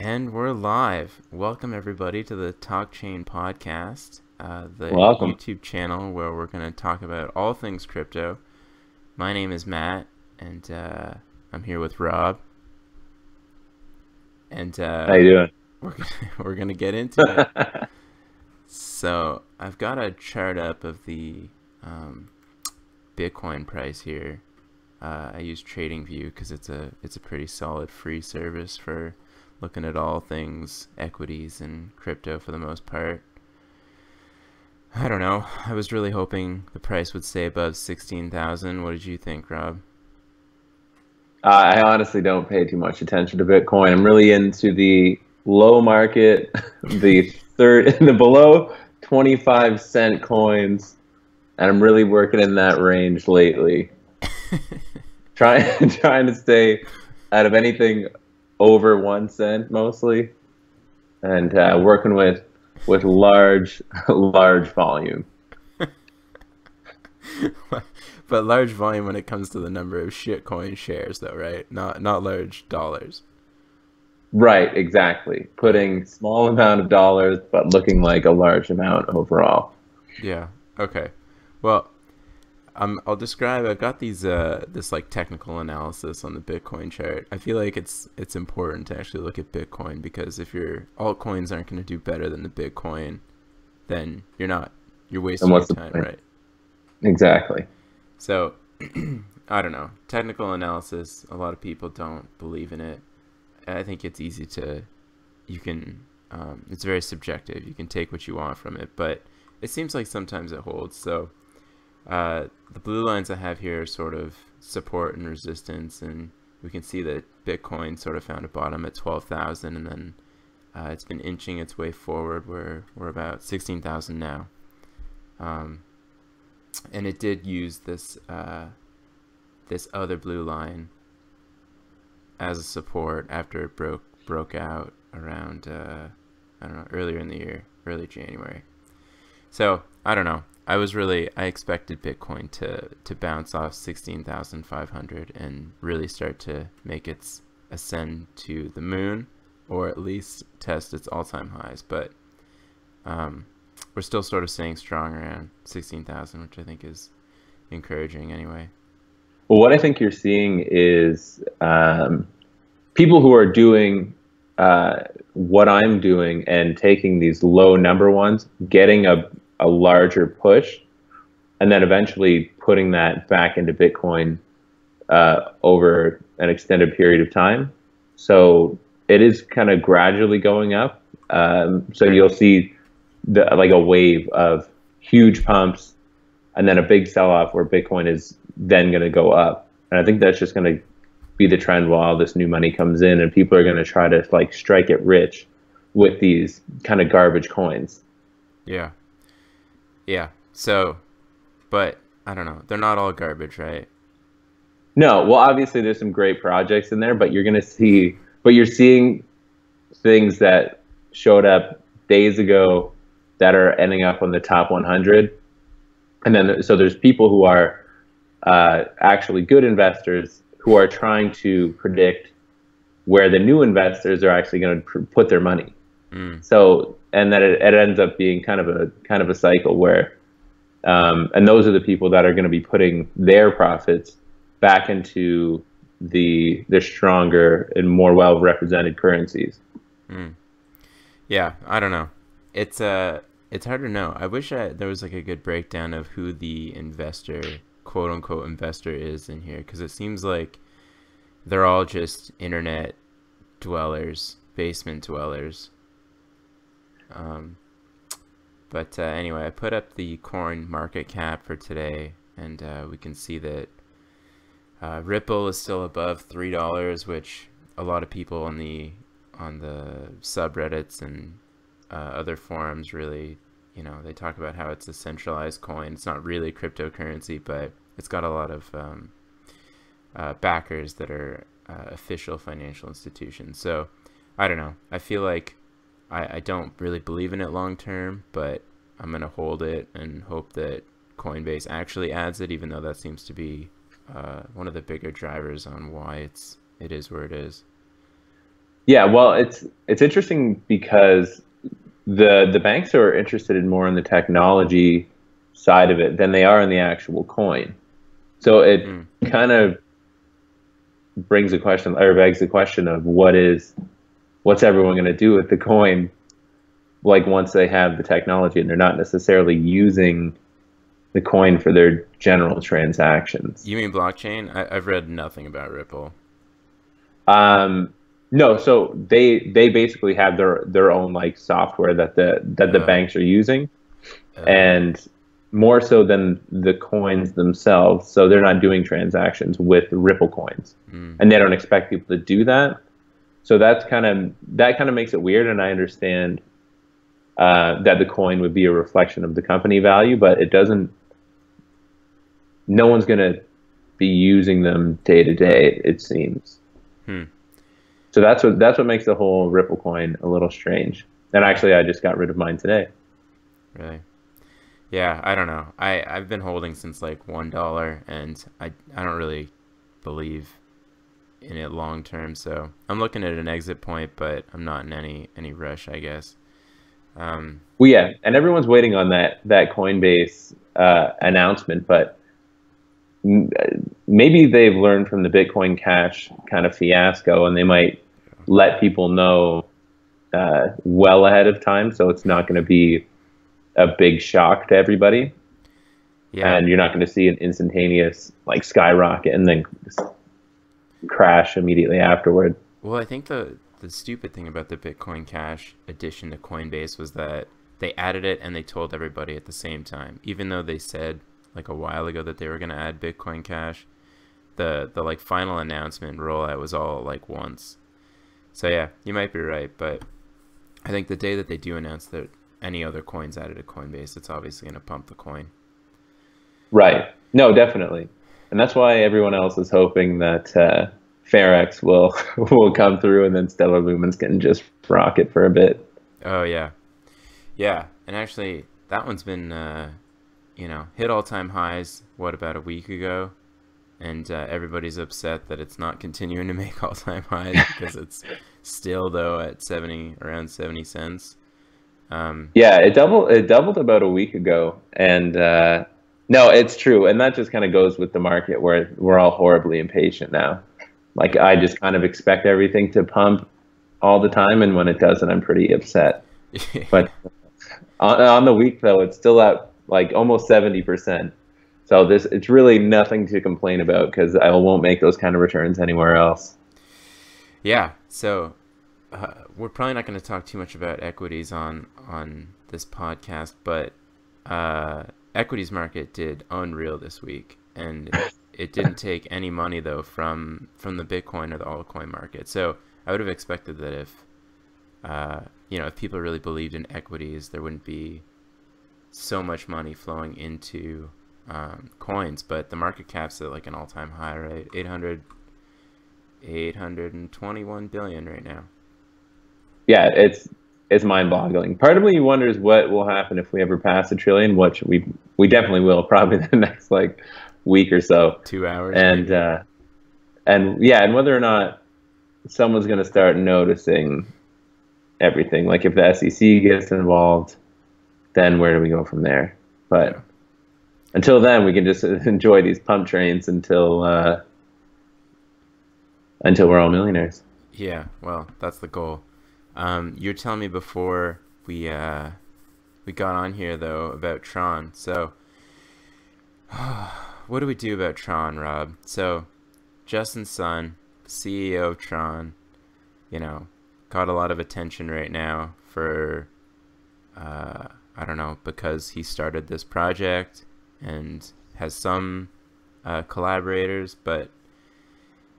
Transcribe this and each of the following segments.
And we're live. Welcome, everybody, to the Talk Chain podcast, the Welcome. YouTube channel where we're going to talk about all things crypto. My name is Matt, and I'm here with Rob. And How you doing? we're gonna get into it. So I've got a chart up of the Bitcoin price here. I use TradingView because it's a pretty solid free service for looking at all things equities and crypto for the most part. I don't know. I was really hoping the price would stay above 16,000. What did you think, Rob? I honestly don't pay too much attention to Bitcoin. I'm really into the low market, the below 25-cent coins, and I'm really working in that range lately. Trying to stay out of anything over 1 cent mostly, and working with large large volume. But large volume when it comes to the number of shitcoin shares, though, right? Not large dollars. Right, exactly. Putting small amount of dollars, but looking like a large amount overall. Yeah. Okay. Well, I'll describe. I've got this like technical analysis on the Bitcoin chart. I feel like it's important to actually look at Bitcoin because if your altcoins aren't going to do better than the Bitcoin, then you're And wasting your what's the time, point? right? Exactly. So I don't know. Technical analysis. A lot of people don't believe in it. I think it's easy to. You can. It's very subjective. You can take what you want from it, but it seems like sometimes it holds. So. The blue lines I have here are sort of support and resistance, and we can see that Bitcoin sort of found a bottom at 12,000, and then it's been inching its way forward. We're about 16,000 now, and it did use this other blue line as a support after it broke out around I don't know, earlier in the year, early January. So I don't know. I expected Bitcoin to bounce off 16,500 and really start to make its ascend to the moon, or at least test its all-time highs. But we're still sort of staying strong around 16,000, which I think is encouraging anyway. Well, what I think you're seeing is people who are doing what I'm doing and taking these low number ones, getting a larger push, and then eventually putting that back into Bitcoin over an extended period of time. So it is kind of gradually going up. So you'll see like a wave of huge pumps and then a big sell-off where Bitcoin is then going to go up. And I think that's just going to be the trend while all this new money comes in and people are going to try to like strike it rich with these kind of garbage coins. Yeah. Yeah. So, but I don't know. They're not all garbage, right? No, well, obviously there's some great projects in there, but you're seeing things that showed up days ago that are ending up on the top 100. And then, so there's people who are actually good investors who are trying to predict where the new investors are actually going to put their money. So, and then it ends up being kind of a cycle where, and those are the people that are going to be putting their profits back into the stronger and more well represented currencies. Yeah, I don't know. It's hard to know. I wish there was like a good breakdown of who the investor, quote unquote investor, is in here, because it seems like they're all just internet dwellers, basement dwellers. But anyway, I put up the coin market cap for today, and we can see that Ripple is still above $3, which a lot of people on the subreddits and other forums really, they talk about how it's a centralized coin. It's not really cryptocurrency, but it's got a lot of backers that are official financial institutions. So I don't know. I feel like I don't really believe in it long term, but I'm going to hold it and hope that Coinbase actually adds it, even though that seems to be one of the bigger drivers on why it is where it is. Yeah, well, it's interesting because the banks are interested in more in the technology side of it than they are in the actual coin. So it Hmm. kind of brings a question or begs the question of what's everyone going to do with the coin, like once they have the technology and they're not necessarily using the coin for their general transactions. You mean blockchain? I've read nothing about Ripple. Um, no, so they basically have their own like software that the Oh, banks are using, oh. and more so than the coins themselves. So they're not doing transactions with Ripple coins, Hmm. and they don't expect people to do that. So that kind of makes it weird, and I understand that the coin would be a reflection of the company value, but it doesn't. No one's going to be using them day to day, it seems. Hmm. So that's what makes the whole Ripple coin a little strange. And actually, I just got rid of mine today. Really? Yeah, I don't know. I've been holding since like $1, and I don't really believe in it long term. So I'm looking at an exit point, but I'm not in any rush, I guess. Um, Well, yeah, and everyone's waiting on that Coinbase announcement, but maybe they've learned from the Bitcoin Cash kind of fiasco, and they might let people know well ahead of time, so it's not going to be a big shock to everybody, yeah. and you're not going to see an instantaneous like skyrocket and then crash immediately afterward. Well, I think the stupid thing about the Bitcoin Cash addition to Coinbase was that they added it and they told everybody at the same time, even though they said like a while ago that they were going to add Bitcoin Cash. The like final announcement rollout was all like once. So yeah, you might be right, but I think the day that they do announce that any other coins added to Coinbase, it's obviously going to pump the coin. Right. No, definitely. And that's why everyone else is hoping that Fairx will will come through and then Stellar Lumens can just rocket for a bit. Oh yeah, yeah, and actually that one's been hit all time highs. What about a week ago? And everybody's upset that it's not continuing to make all time highs because it's still though at around 70 cents. Yeah, it doubled about a week ago. And no, it's true. And that just kind of goes with the market where we're all horribly impatient now. Like I just kind of expect everything to pump all the time, and when it doesn't, I'm pretty upset. But on the week though, it's still at like almost 70%. So this it's really nothing to complain about because I won't make those kind of returns anywhere else. Yeah, so we're probably not going to talk too much about equities on this podcast, but equities market did unreal this week, and it didn't take any money though from the Bitcoin or the altcoin market. So I would have expected that if people really believed in equities, there wouldn't be so much money flowing into coins. But the market cap's at like an all-time high, right? 821 billion right now. Yeah, it's mind-boggling. Part of me wonders what will happen if we ever pass a trillion, which we definitely will, probably the next like week or so. 2 hours And maybe. and yeah, and whether or not someone's going to start noticing everything, like if the SEC gets involved, then where do we go from there? Yeah. But until then, we can just enjoy these pump trains until we're all millionaires. Yeah, well, that's the goal. You're telling me before we got on here though about Tron. So, what do we do about Tron, Rob? So, Justin Sun, CEO of Tron, got a lot of attention right now for I don't know, because he started this project and has some collaborators, but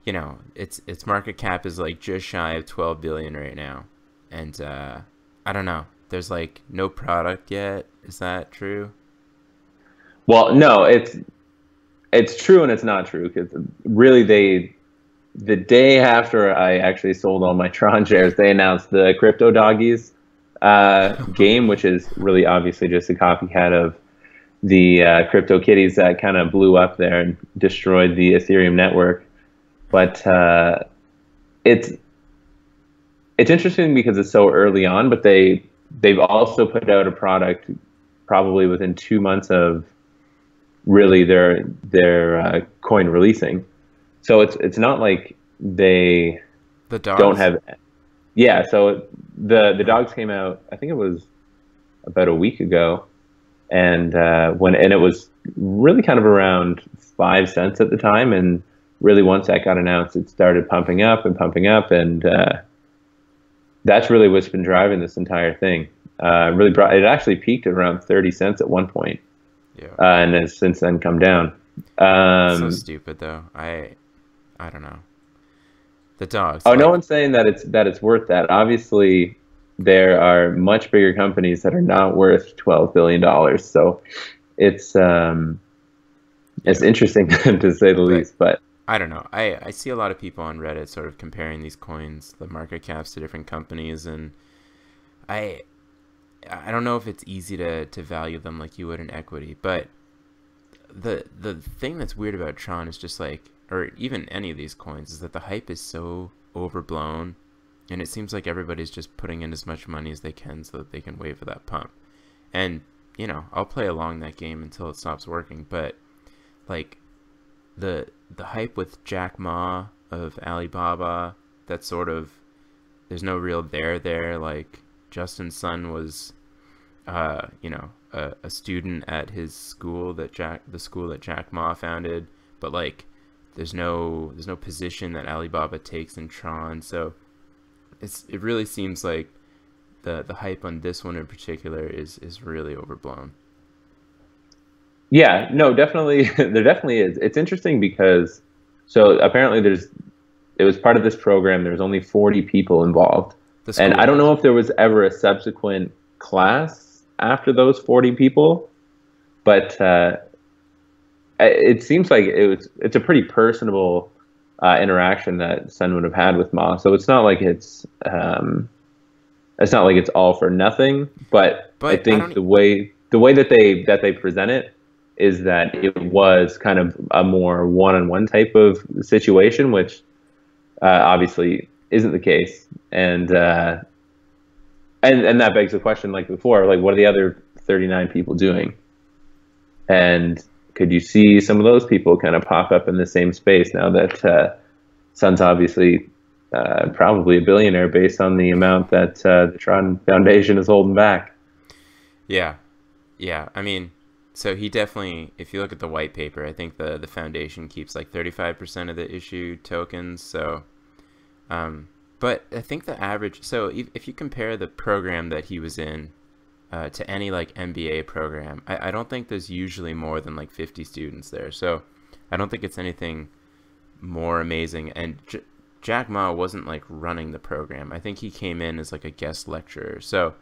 its market cap is like just shy of 12 billion right now, and I don't know. There's like no product yet. Is that true? Well, no, it's true and it's not true because really the day after I actually sold all my Tron shares, they announced the Crypto Doggies game, which is really obviously just a copycat of the Crypto Kitties that kind of blew up there and destroyed the Ethereum network. But it's it's interesting because it's so early on, but they've also put out a product probably within 2 months of really their coin releasing. So it's not like they The don't dogs? have. Yeah, so the Huh. dogs came out. I think it was about a week ago, and it was really kind of around 5 cents at the time, and really once that got announced, it started pumping up and pumping up, and that's really what's been driving this entire thing. Really brought it actually peaked at around 30 cents at one point, Yeah. and has since then come down. It's so Um, stupid though. I don't know. The dogs, oh, no like, one's saying that it's worth that. Obviously, there are much bigger companies that are not worth $12 billion. So it's um, it's yeah. interesting to say the But least. But I don't know. I see a lot of people on Reddit sort of comparing these coins, the market caps to different companies, and I I don't know if it's easy to value them like you would in equity, but the thing that's weird about Tron is just like, or even any of these coins, is that the hype is so overblown, and it seems like everybody's just putting in as much money as they can so that they can wait for that pump. And I'll play along that game until it stops working, but like the hype with Jack Ma of Alibaba, that sort of, there's no real there. Like Justin Sun was a student at his school the school that Jack Ma founded, but like there's no position that Alibaba takes in Tron, so it really seems like the hype on this one in particular is really overblown. yeah, no, definitely, there definitely is. It's interesting because so apparently it was part of this program. There's only 40 people involved, The and I school. don't know if there was ever a subsequent class after those 40 people, but it seems like it's a pretty personable interaction that Sun would have had with Ma. So it's not like it's all for nothing. But I But I think don't. the way that they present it is that it was kind of a more one-on-one type of situation, which obviously isn't the case. And that begs the question, like before, like what are the other 39 people doing? And could you see some of those people kind of pop up in the same space now that Sun's obviously probably a billionaire based on the amount that the Tron Foundation is holding back? Yeah, yeah. I mean, so he definitely, if you look at the white paper, I think the foundation keeps like 35% of the issued tokens. So, but I think the average. So if you compare the program that he was in to any like MBA program, I don't think there's usually more than like 50 students there. So I don't think it's anything more amazing. And Jack Ma wasn't like running the program. I think he came in as like a guest lecturer. So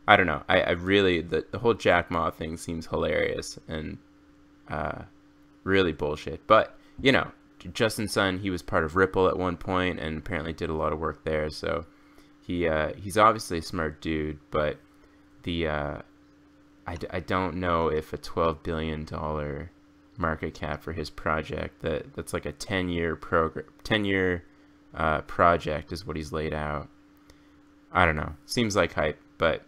I don't know. I really, the whole Jack Ma thing seems hilarious and uh, really bullshit. But Justin Sun, he was part of Ripple at one point and apparently did a lot of work there. So he's obviously a smart dude, but the I don't know if a $12 billion market cap for his project that's like a 10-year program 10-year project is what he's laid out. I don't know. Seems like hype, but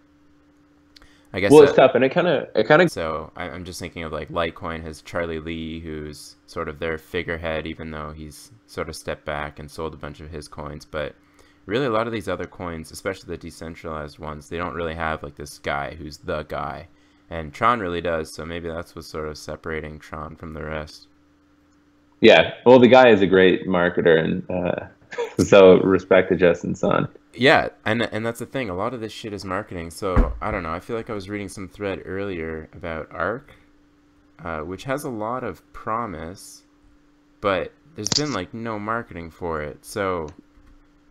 I guess Well, it's tough, and it kind of so I'm just thinking of like Litecoin has Charlie Lee, who's sort of their figurehead, even though he's sort of stepped back and sold a bunch of his coins. But really, a lot of these other coins, especially the decentralized ones, they don't really have like this guy who's the guy. And Tron really does, so maybe that's what's sort of separating Tron from the rest. yeah. Well, the guy is a great marketer, and so respect to Justin Sun. Yeah, and that's the thing. A lot of this shit is marketing. So I don't know. I feel like I was reading some thread earlier about Arc, which has a lot of promise, but there's been like no marketing for it. So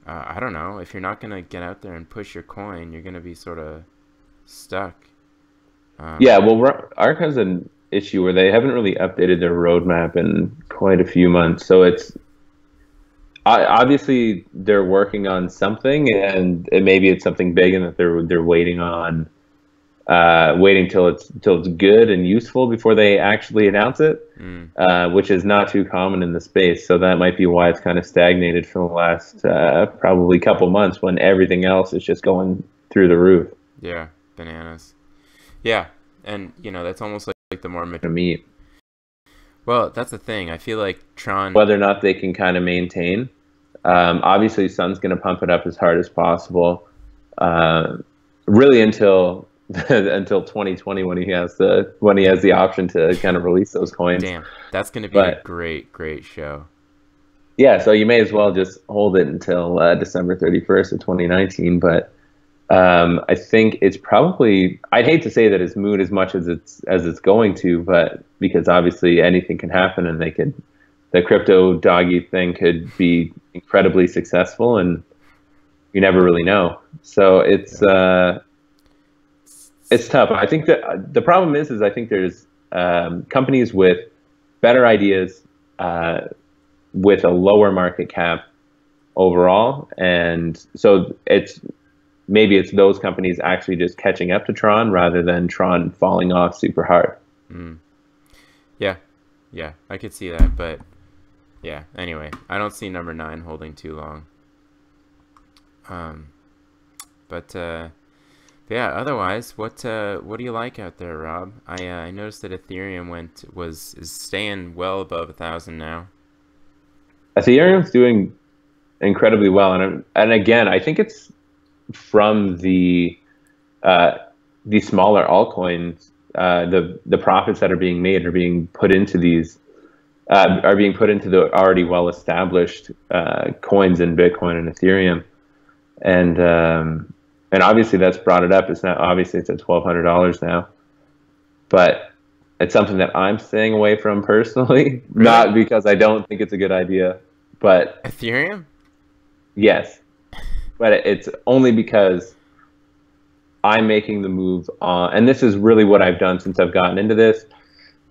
I don't know. If you're not gonna get out there and push your coin, you're gonna be sort of stuck. Yeah, Um, well, Arc has an issue where they haven't really updated their roadmap in quite a few months. So obviously they're working on something, and maybe it's something big, and that they're waiting on waiting till it's good and useful before they actually announce it, Mm. which is not too common in the space. So that might be why it's kind of stagnated for the last probably couple months when everything else is just going through the roof. Yeah, bananas. Yeah, and that's almost like the more To me, well, that's the thing. I feel like Tron. whether or not they can kind of maintain. Obviously, Sun's going to pump it up as hard as possible, uh, really until until 2020 when he has the option to kind of release those coins. Damn, that's going to be a But great show. yeah, so you may as well just hold it until December 31st of 2019. But I think it's probably, I'd hate to say that it's moot as much as it's going to, but because obviously anything can happen, and the crypto doggy thing could be incredibly successful, and you never really know. So it's tough. I think that the problem is I think there's companies with better ideas, with a lower market cap overall, and so maybe it's those companies actually just catching up to Tron rather than Tron falling off super hard. Mm. Yeah, I could see that, but yeah. Anyway, I don't see number 9 holding too long. But yeah. Otherwise, what do you like out there, Rob? I noticed that Ethereum is staying well above 1,000 now. Ethereum's doing incredibly well, and again, I think it's from the smaller altcoins. The profits that are being made are being put into the already well established coins in Bitcoin and Ethereum, and obviously that's brought it up. It's at $1,200 now, but it's something that I'm staying away from personally. Really? Not because I don't think it's a good idea, but Ethereum? yes, but it's only because I'm making the move on, and this is really what I've done since I've gotten into this,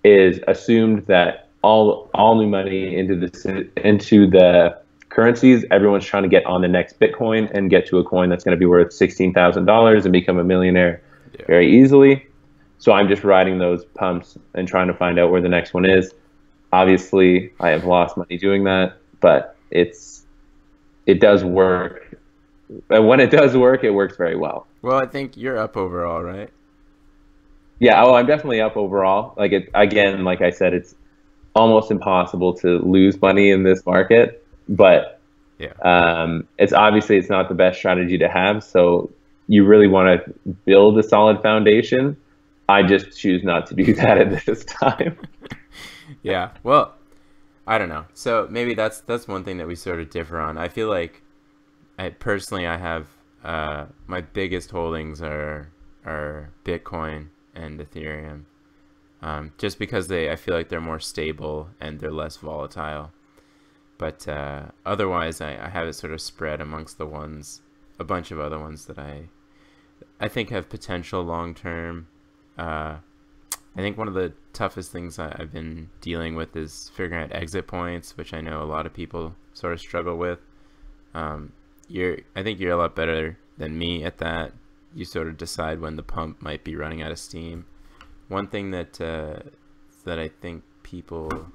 is assumed that all new money into the currencies, everyone's trying to get on the next Bitcoin and get to a coin that's going to be worth $16,000 and become a millionaire very easily. So I'm just riding those pumps and trying to find out where the next one is. Obviously, I have lost money doing that, but it does work. And when it does work, it works very well. Well, I think you're up overall, right? Yeah, I'm definitely up overall. Again, like I said, it's almost impossible to lose money in this market, but yeah, it's not the best strategy to have. So you really want to build a solid foundation. I just choose not to do that at this time. Yeah. Well, I don't know. So maybe that's one thing that we sort of differ on. I feel like I have my biggest holdings are Bitcoin and Ethereum, just because I feel like they're more stable and they're less volatile. But otherwise, I have it sort of spread amongst a bunch of other ones that I think have potential long term. I think one of the toughest things I've been dealing with is figuring out exit points, which I know a lot of people sort of struggle with. I think you're a lot better than me at that. You sort of decide when the pump might be running out of steam. One thing that I think people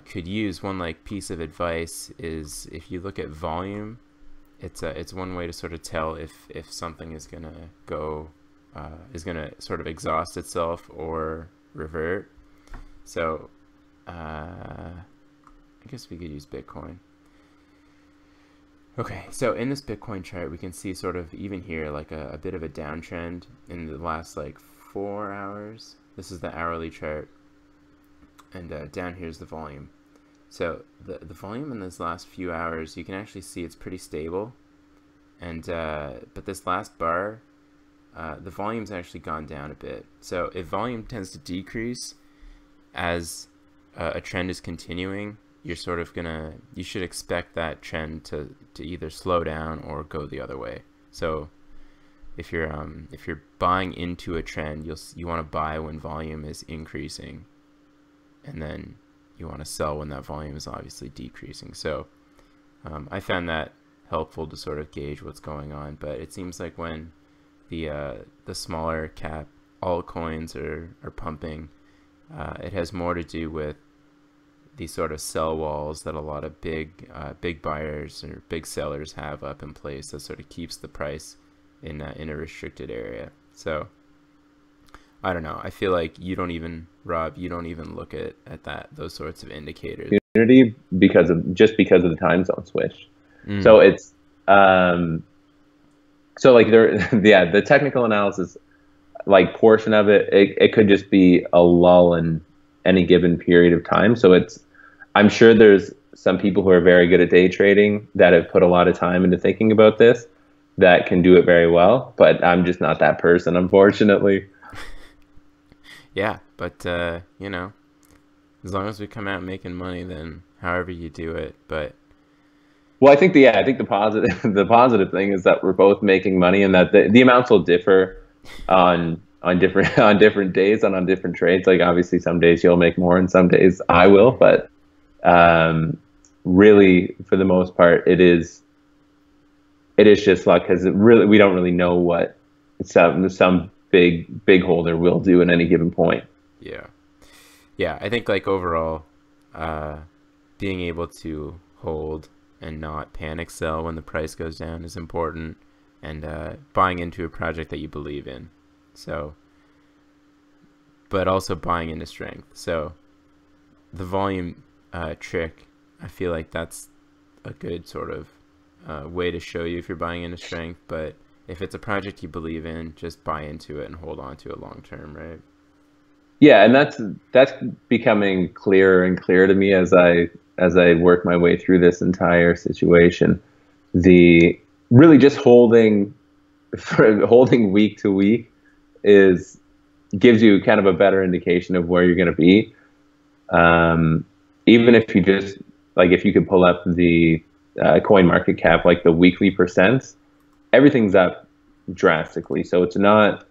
could use, one like piece of advice, is if you look at volume, it's one way to sort of tell if something is gonna sort of exhaust itself or revert. So I guess we could use Bitcoin. Okay, so in this Bitcoin chart, we can see sort of even here like a bit of a downtrend in the last like 4 hours. This is the hourly chart, and down here is the volume. So the volume in this last few hours, you can actually see it's pretty stable, and but this last bar, the volume's actually gone down a bit. So if volume tends to decrease as a trend is continuing, you should expect that trend to either slow down or go the other way. So if you're buying into a trend, you want to buy when volume is increasing, and then you want to sell when that volume is obviously decreasing. So I found that helpful to sort of gauge what's going on. But it seems like when the smaller cap altcoins are pumping. It has more to do with these sort of sell walls that a lot of big buyers or big sellers have up in place that sort of keeps the price in a restricted area. So I don't know. I feel like Rob, you don't even look at those sorts of indicators. Because of the time zone switch. Mm. So it's so like there, yeah, the technical analysis like portion of it could just be a lull in any given period of time. So I'm sure there's some people who are very good at day trading that have put a lot of time into thinking about this that can do it very well, but I'm just not that person, unfortunately. Yeah, but you know, as long as we come out making money, then however you do it. But well, I think the positive the positive thing is that we're both making money, and that the amounts will differ on different on different days and on different trades. Like obviously, some days you'll make more, and some days I will. But really, for the most part, it is just luck, because we don't really know what some big holder will do in any given point. Yeah, I think like overall, being able to hold and not panic sell when the price goes down is important, and buying into a project that you believe in. So, but also buying into strength. So the volume trick, I feel like that's a good sort of way to show you if you're buying into strength. But if it's a project you believe in, just buy into it and hold on to it long term, right? Yeah, and that's becoming clearer and clearer to me as I work my way through this entire situation. The really just holding week to week gives you kind of a better indication of where you're going to be. Even if you just if you could pull up the coin market cap, like the weekly percents, everything's up drastically. So it's not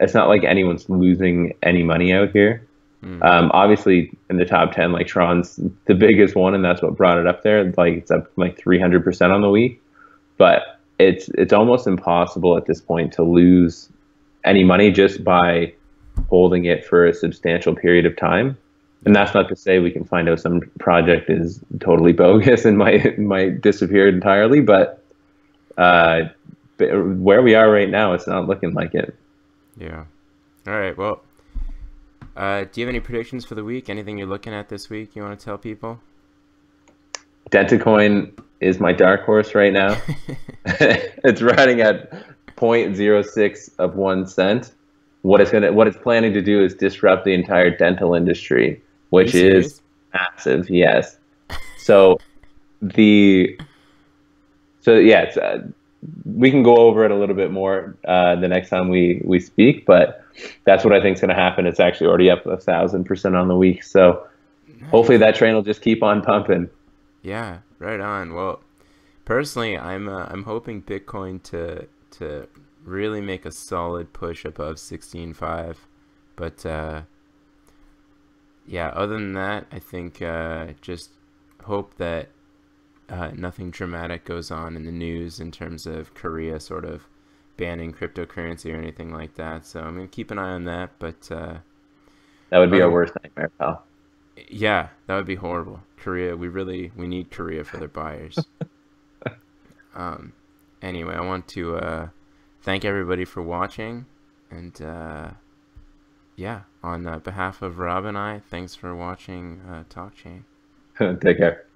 like anyone's losing any money out here. Obviously, in the top 10, like Tron's the biggest one, and that's what brought it up there. Like it's up like 300% on the week, but it's almost impossible at this point to lose any money just by holding it for a substantial period of time. And that's not to say we can find out some project is totally bogus and might disappear entirely, but where we are right now, it's not looking like it. Yeah. All right. Well, do you have any predictions for the week? Anything you're looking at this week you want to tell people? Dentacoin is my dark horse right now. It's riding at 0.06 of 1 cent. What it's planning to do is disrupt the entire dental industry, which is massive. Yes. So yeah, we can go over it a little bit more the next time we speak, but that's what I think is going to happen. It's actually already up 1,000% on the week. So hopefully that train will just keep on pumping. Yeah, right on. Well, personally, I'm hoping Bitcoin to really make a solid push above 16.5, but yeah, other than that, I think just hope that nothing dramatic goes on in the news in terms of Korea sort of banning cryptocurrency or anything like that. So I'm gonna keep an eye on that. But that would be our worst nightmare, pal. Yeah, that would be horrible. Korea, we need Korea for their buyers. Anyway, I want to thank everybody for watching, and yeah, on behalf of Rob and I, thanks for watching Talk Chain. Take care.